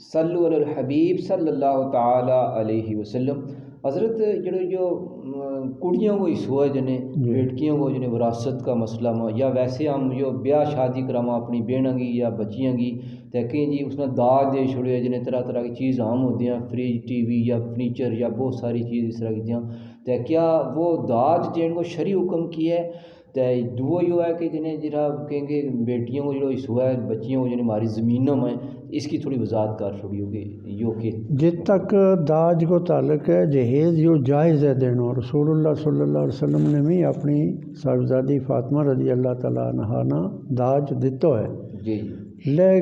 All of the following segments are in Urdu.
صلو علی الحبیب صلی اللہ تعالی علیہ وسلم۔ حضرت جو کڑیوں کو حصہ ہے جنہیں بیٹکیوں کو جنہیں وراثت کا مسئلہ یا ویسے ہم جو بیاہ شادی کراما اپنی بہنوں کی یا بچیاں کی دیکھیں جی اس نے داج دے چھوڑے جنہیں طرح طرح کی چیز عام ہوتی ہیں، فریج ٹی وی یا فرنیچر یا بہت ساری چیز اس طرح کی دیاں تو کیا وہ داج دین کو شرعی حکم کی ہے؟ تو دو یہ ہے کہ جنہیں جرا کہیں گے بیٹیوں کو جو حصہ ہے بچیوں کو جنہیں ہماری زمینوں میں اس کی تھوڑی وضاحت کر چھوڑی ہوگی یو کہ جت تک داج کو تعلق ہے جہیز یو جائز ہے دینا۔ رسول اللہ صلی اللہ علیہ وسلم نے بھی اپنی صاحبزادی فاطمہ رضی اللہ تعالیٰ عنہا نا داج دیتو ہے جی رہ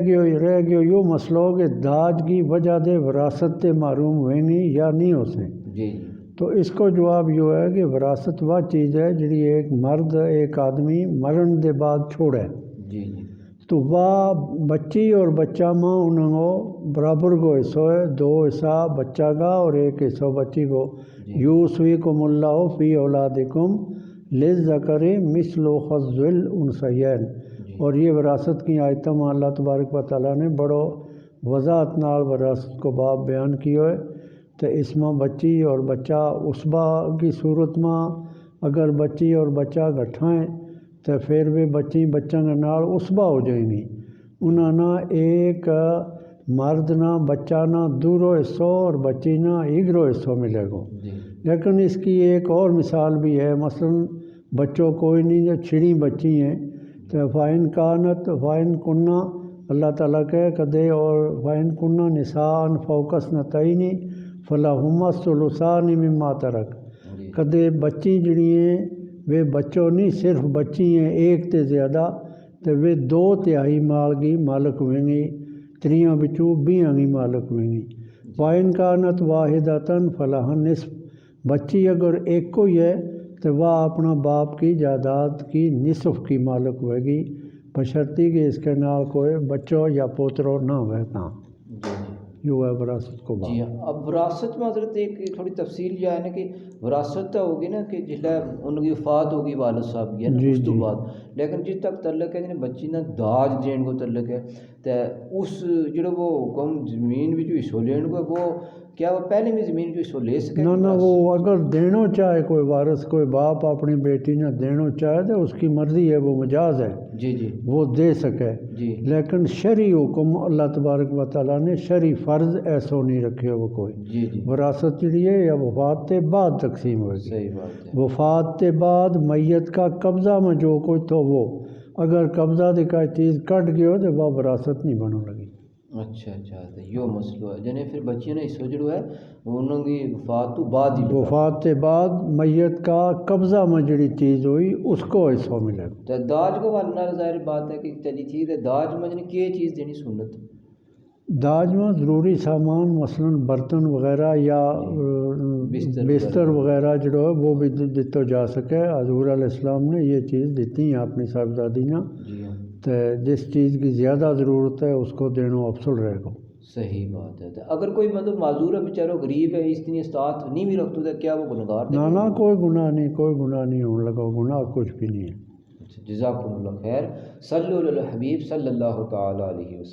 گیو یو مسئلہ ہو کہ داج کی وجہ دے وراثت تے معروم ہوئیں گی یا نہیں ہو سیں جی تو اس کو جواب یہ ہے کہ وراثت وہ چیز ہے جڑی ایک مرد ایک آدمی مرن دے بعد چھوڑے جی جی تو وہ بچی اور بچہ ماں انہوں کو برابر کو حصہ ہے، 2 حصہ بچہ کا اور 1 حصہ بچی کو۔ یوصیکم اللہ فی اولادکم للذکر مثل حظ الانثیین۔ اور یہ وراثت کی آیتوں میں اللہ تبارک و تعالیٰ نے بڑو وضاحت نال وراثت کو باب بیان کیا ہے تو اس میں بچی اور بچہ عصبہ کی صورت میں اگر بچی اور بچہ گٹھائیں تو پھر بھی بچی بچوں کے نال عصبہ ہو جائیں گی، انہاں نا ایک مرد نہ بچہ نہ دورو حصہ اور بچی نہ ایگرو حصہ ملے گا۔ لیکن اس کی ایک اور مثال بھی ہے، مثلا بچوں کوئی نہیں جو چھڑی بچی ہیں تو فائن کانت فائن کنہ اللہ تعالیٰ کہ کدے اور فائن کنہ نساء فوق اثنتین فلہما الثلثان مما ترک۔ کدے بچی جڑی ہیں وہ بچوں نہیں صرف بچی ہیں ایک تے زیادہ تو وہ 2/3 مال کی مالک ہوئیں گی، 3 بچوں 20 کی مالک ہوئیں گی۔ فائن کانت واحدۃ فلہا نصف۔ بچی اگر ایک کو ہی ہے تو وہ اپنا باپ کی جائیداد کی نصف کی مالک ہوئے گی بشرطی کہ اس کے نال کوئی بچوں یا پوتروں نہ ہوئے نا۔ یہ ہے وراثت کو بات۔ جی اب وراثت میں حضرت ایک تھوڑی تفصیل یہ ہے نا کہ وراثت تو ہوگی نا کہ جس ان کی وفات ہوگی والد صاحب کی ہے نا اس تو بعد، لیکن جس تک تعلق ہے جنہیں بچی نہ داج دین کو تعلق ہے تو اس جڑا وہ حکم زمین بھی جو حصہ لین کو وہ کیا وہ پہلے بھی زمین جو حصہ لے سکے؟ نہ وہ اگر دینو چاہے کوئی وارث کوئی باپ اپنی بیٹی نہ دینو چاہے تو اس کی مرضی ہے، وہ مجاز ہے جی جی وہ دے سکے جی، لیکن شرعی حکم اللہ تبارک و تعالیٰ نے شرعی فرض ایسو نہیں رکھے وہ کوئی۔ جی جی وراثت جڑی ہے یا وفات تے بعد تقسیم ہوگی۔ صحیح بات ہے۔ وفات تے بعد میت کا قبضہ میں جو کوئی تو وہ اگر قبضہ دی کوئی چیز کٹ گئی ہو تو وہ وراثت نہیں بنو لگی۔ اچھا تو یہ مسئلہ ہے جنہیں پھر بچیاں نے حصہ جو ہے انہوں کی وفات تو بعد ہی وفات کے بعد میت کا قبضہ میں جڑی چیز ہوئی اس کو حصہ ملے گا۔ تو داج کو والنا ظاہر بات ہے کہ چلی چیز ہے داج میں جنہیں کیا چیز دینی سنت؟ داج میں ضروری سامان مثلا برتن وغیرہ یا بستر وغیرہ جو ہے وہ بھی دیتا جا سکے۔ حضور علیہ السلام نے یہ چیز دیتی ہیں اپنی صاحبزادی نے تو جس چیز کی زیادہ ضرورت ہے اس کو دینا افضل رہے گا۔ صحیح بات ہے۔ اگر کوئی مطلب معذور ہے بیچارہ غریب ہے اتنی استطاعت نہیں بھی رکھتا تو کیا وہ گنہگار؟ نہ کوئی گناہ نہیں، کوئی گناہ نہیں ہونے لگا، گناہ کچھ بھی نہیں ہے۔ جزاکم اللہ خیر۔ صلو علی الحبیب صلی اللہ تعالی علیہ وسلم۔